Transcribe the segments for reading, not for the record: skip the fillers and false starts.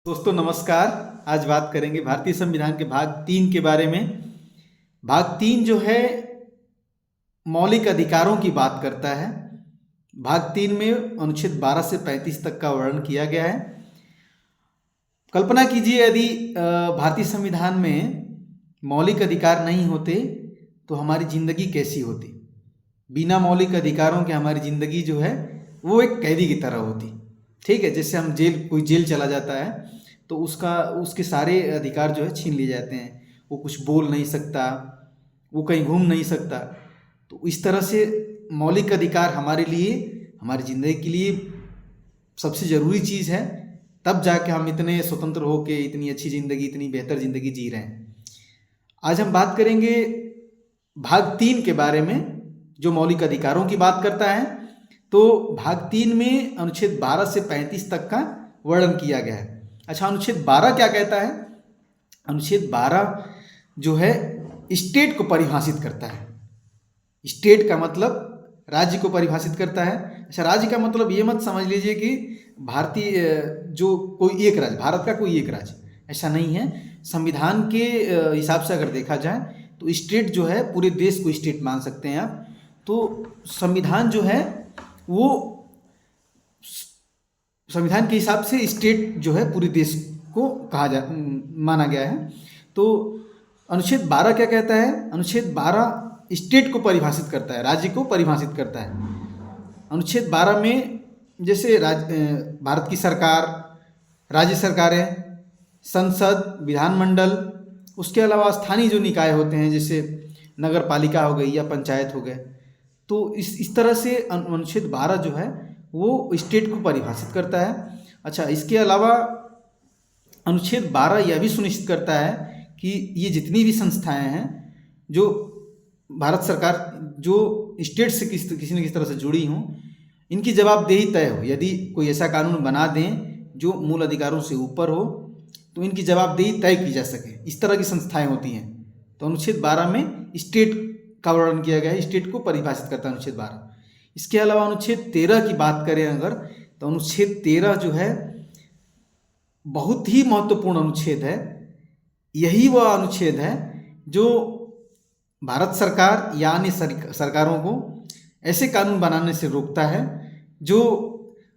दोस्तों नमस्कार। आज बात करेंगे भारतीय संविधान के भाग 3 के बारे में। भाग 3 जो है मौलिक अधिकारों की बात करता है। भाग 3 में अनुच्छेद 12 से 35 तक का वर्णन किया गया है। कल्पना कीजिए यदि भारतीय संविधान में मौलिक अधिकार नहीं होते तो हमारी जिंदगी कैसी होती। बिना मौलिक अधिकारों के हमारी जिंदगी जो है वो एक कैदी की तरह होती। ठीक है, जैसे हम कोई जेल चला जाता है तो उसके सारे अधिकार जो है छीन लिए जाते हैं। वो कुछ बोल नहीं सकता, वो कहीं घूम नहीं सकता। तो इस तरह से मौलिक अधिकार हमारे लिए, हमारी ज़िंदगी के लिए सबसे ज़रूरी चीज़ है। तब जाके हम इतने स्वतंत्र हो के इतनी अच्छी ज़िंदगी, इतनी बेहतर ज़िंदगी जी रहे हैं। आज हम बात करेंगे भाग 3 के बारे में जो मौलिक अधिकारों की बात करता है। तो भाग 3 में अनुच्छेद 12 से 35 तक का वर्णन किया गया है। अच्छा, अनुच्छेद 12 क्या कहता है? अनुच्छेद 12 जो है स्टेट को परिभाषित करता है। स्टेट का मतलब राज्य को परिभाषित करता है। अच्छा, राज्य का मतलब ये मत समझ लीजिए कि भारतीय जो कोई एक राज्य, भारत का कोई एक राज्य, ऐसा नहीं है। संविधान के हिसाब से अगर देखा जाए तो स्टेट जो है पूरे देश को स्टेट मान सकते हैं आप। तो संविधान जो है वो संविधान के हिसाब से स्टेट जो है पूरे देश को माना गया है। तो अनुच्छेद 12 क्या कहता है? अनुच्छेद 12 स्टेट को परिभाषित करता है, राज्य को परिभाषित करता है। अनुच्छेद 12 में जैसे भारत की सरकार, राज्य सरकारें, संसद, विधानमंडल, उसके अलावा स्थानीय जो निकाय होते हैं जैसे नगर पालिका हो गई या पंचायत हो गए, तो इस तरह से अनुच्छेद 12 जो है वो स्टेट को परिभाषित करता है। अच्छा, इसके अलावा अनुच्छेद 12 यह भी सुनिश्चित करता है कि ये जितनी भी संस्थाएं हैं जो भारत सरकार जो स्टेट से किसी न किसी तरह से जुड़ी हों, इनकी जवाबदेही तय हो। यदि कोई ऐसा कानून बना दें जो मूल अधिकारों से ऊपर हो तो इनकी जवाबदेही तय की जा सके, इस तरह की संस्थाएं होती हैं। तो अनुच्छेद 12 में स्टेट का वर्णन किया गया है, स्टेट को परिभाषित करता है अनुच्छेद 12। इसके अलावा अनुच्छेद 13 की बात करें अगर, तो अनुच्छेद 13 जो है बहुत ही महत्वपूर्ण अनुच्छेद है। यही वह अनुच्छेद है जो भारत सरकार या अन्य सरकारों को ऐसे कानून बनाने से रोकता है जो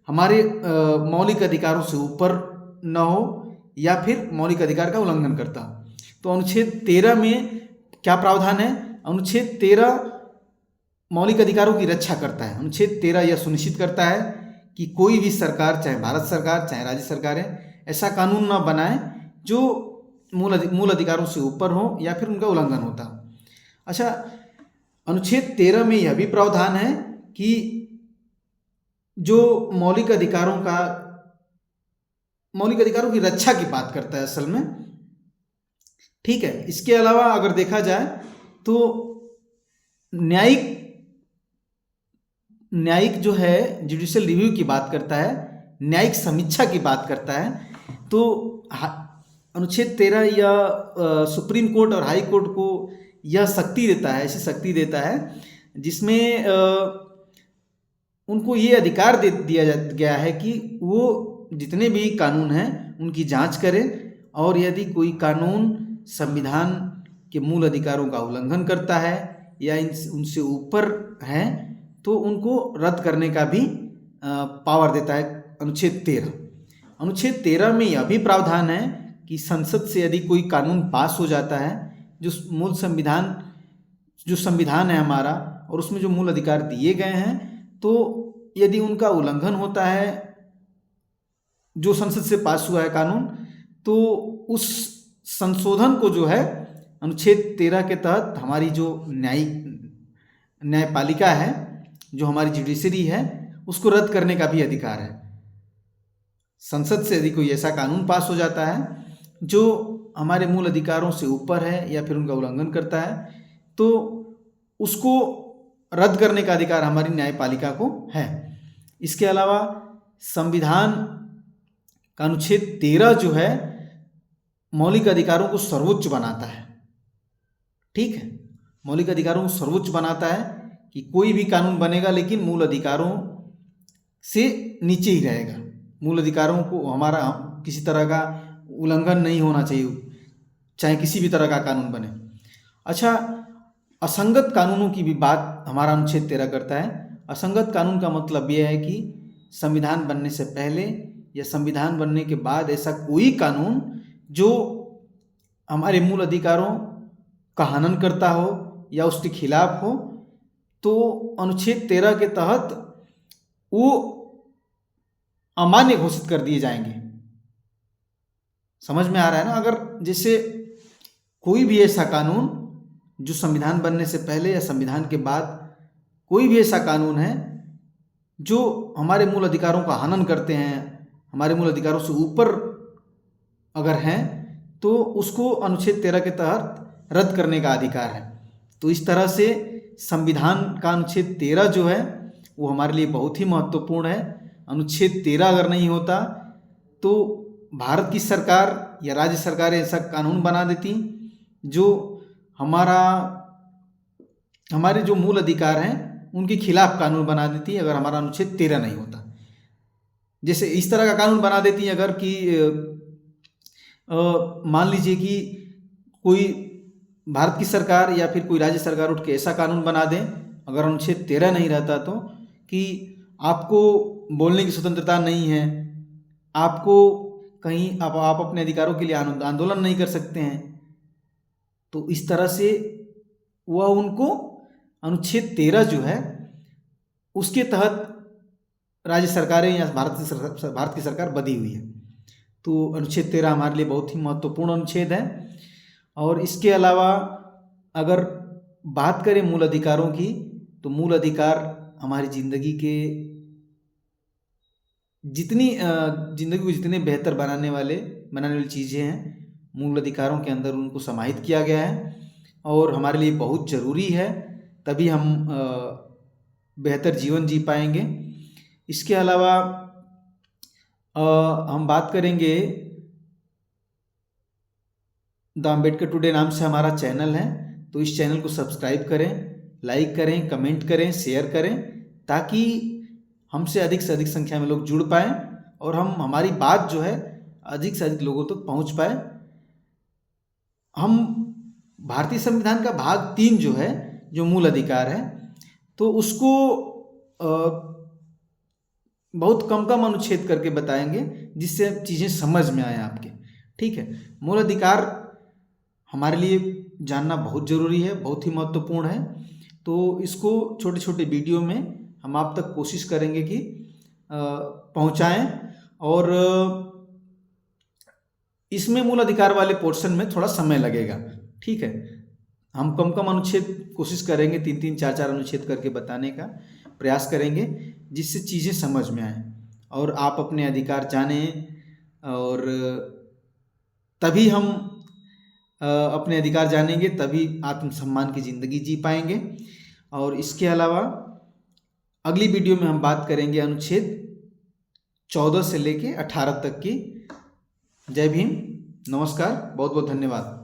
हमारे मौलिक अधिकारों से ऊपर न हो या फिर मौलिक अधिकार का उल्लंघन करता हो। तो अनुच्छेद 13 में क्या प्रावधान है? अनुच्छेद 13 मौलिक अधिकारों की रक्षा करता है। अनुच्छेद 13 यह सुनिश्चित करता है कि कोई भी सरकार, चाहे भारत सरकार चाहे राज्य सरकारें, ऐसा कानून न बनाए जो मूल अधिकारों से ऊपर हो या फिर उनका उल्लंघन होता हो। अच्छा, अनुच्छेद 13 में यह भी प्रावधान है कि जो मौलिक अधिकारों की रक्षा की बात करता है असल में। ठीक है, इसके अलावा अगर देखा जाए तो न्यायिक जो है जुडिशियल रिव्यू की बात करता है, न्यायिक समीक्षा की बात करता है। तो अनुच्छेद 13 या सुप्रीम कोर्ट और हाई कोर्ट को यह शक्ति देता है, ऐसी शक्ति देता है जिसमें उनको ये अधिकार दे दिया गया है कि वो जितने भी कानून हैं उनकी जांच करें, और यदि कोई कानून संविधान के मूल अधिकारों का उल्लंघन करता है या उनसे ऊपर है तो उनको रद्द करने का भी पावर देता है अनुच्छेद 13। अनुच्छेद 13 में यह भी प्रावधान है कि संसद से यदि कोई कानून पास हो जाता है जो संविधान है हमारा और उसमें जो मूल अधिकार दिए गए हैं, तो यदि उनका उल्लंघन होता है जो संसद से पास हुआ है कानून, तो उस संशोधन को जो है अनुच्छेद 13 के तहत हमारी जो न्यायपालिका है, जो हमारी जुडिशरी है, उसको रद्द करने का भी अधिकार है। संसद से यदि कोई ऐसा कानून पास हो जाता है जो हमारे मूल अधिकारों से ऊपर है या फिर उनका उल्लंघन करता है, तो उसको रद्द करने का अधिकार हमारी न्यायपालिका को है। इसके अलावा संविधान का अनुच्छेद 13 जो है मौलिक अधिकारों को सर्वोच्च बनाता है। ठीक है, मौलिक अधिकारों को सर्वोच्च बनाता है कि कोई भी कानून बनेगा लेकिन मूल अधिकारों से नीचे ही रहेगा। मूल अधिकारों को किसी तरह का उल्लंघन नहीं होना चाहिए, चाहे किसी भी तरह का कानून बने। अच्छा, असंगत कानूनों की भी बात हमारा अनुच्छेद 13 करता है। असंगत कानून का मतलब यह है कि संविधान बनने से पहले या संविधान बनने के बाद ऐसा कोई कानून जो हमारे मूल अधिकारों का हनन करता हो या उसके खिलाफ हो, तो अनुच्छेद 13 के तहत वो अमान्य घोषित कर दिए जाएंगे। समझ में आ रहा है ना? अगर जैसे कोई भी ऐसा कानून जो संविधान बनने से पहले या संविधान के बाद कोई भी ऐसा कानून है जो हमारे मूल अधिकारों का हनन करते हैं, हमारे मूल अधिकारों से ऊपर अगर हैं, तो उसको अनुच्छेद 13 के तहत रद्द करने का अधिकार है। तो इस तरह से संविधान का अनुच्छेद 13 जो है वो हमारे लिए बहुत ही महत्वपूर्ण है। अनुच्छेद 13 अगर नहीं होता तो भारत की सरकार या राज्य सरकारें ऐसा कानून बना देती जो हमारे जो मूल अधिकार हैं उनके खिलाफ कानून बना देती है, अगर हमारा अनुच्छेद 13 नहीं होता। जैसे इस तरह का कानून बना देती है अगर कि मान लीजिए कि कोई भारत की सरकार या फिर कोई राज्य सरकार उठ के ऐसा कानून बना दें, अगर अनुच्छेद 13 नहीं रहता तो, कि आपको बोलने की स्वतंत्रता नहीं है, आपको कहीं आप अपने अधिकारों के लिए आंदोलन नहीं कर सकते हैं, तो इस तरह से वह उनको अनुच्छेद 13 जो है उसके तहत राज्य सरकारें या भारत की सरकार बधी हुई है। तो अनुच्छेद 13 हमारे लिए बहुत ही महत्वपूर्ण अनुच्छेद है। और इसके अलावा अगर बात करें मूल अधिकारों की, तो मूल अधिकार हमारी ज़िंदगी को जितने बेहतर बनाने वाली चीज़ें हैं, मूल अधिकारों के अंदर उनको समाहित किया गया है और हमारे लिए बहुत ज़रूरी है, तभी हम बेहतर जीवन जी पाएंगे। इसके अलावा हम बात करेंगे, द अम्बेडकर टुडे नाम से हमारा चैनल है, तो इस चैनल को सब्सक्राइब करें, लाइक करें, कमेंट करें, शेयर करें, ताकि हमसे अधिक संख्या में लोग जुड़ पाएँ और हमारी बात जो है अधिक से अधिक लोगों तक पहुंच पाए। हम भारतीय संविधान का भाग 3 जो है, जो मूल अधिकार है, तो उसको बहुत कम अनुच्छेद करके बताएंगे जिससे चीज़ें समझ में आए आपके। ठीक है, मूल अधिकार हमारे लिए जानना बहुत ज़रूरी है, बहुत ही महत्वपूर्ण है। तो इसको छोटे छोटे वीडियो में हम आप तक कोशिश करेंगे कि पहुंचाएं, और इसमें मूल अधिकार वाले पोर्शन में थोड़ा समय लगेगा। ठीक है, हम कम अनुच्छेद कोशिश करेंगे, 3-3, 4-4 अनुच्छेद करके बताने का प्रयास करेंगे, जिससे चीज़ें समझ में आए और आप अपने अधिकार जानें, और तभी हम अपने अधिकार जानेंगे, तभी आत्मसम्मान की ज़िंदगी जी पाएंगे। और इसके अलावा अगली वीडियो में हम बात करेंगे अनुच्छेद 14 से लेके 18 तक की। जय भीम, नमस्कार, बहुत बहुत धन्यवाद।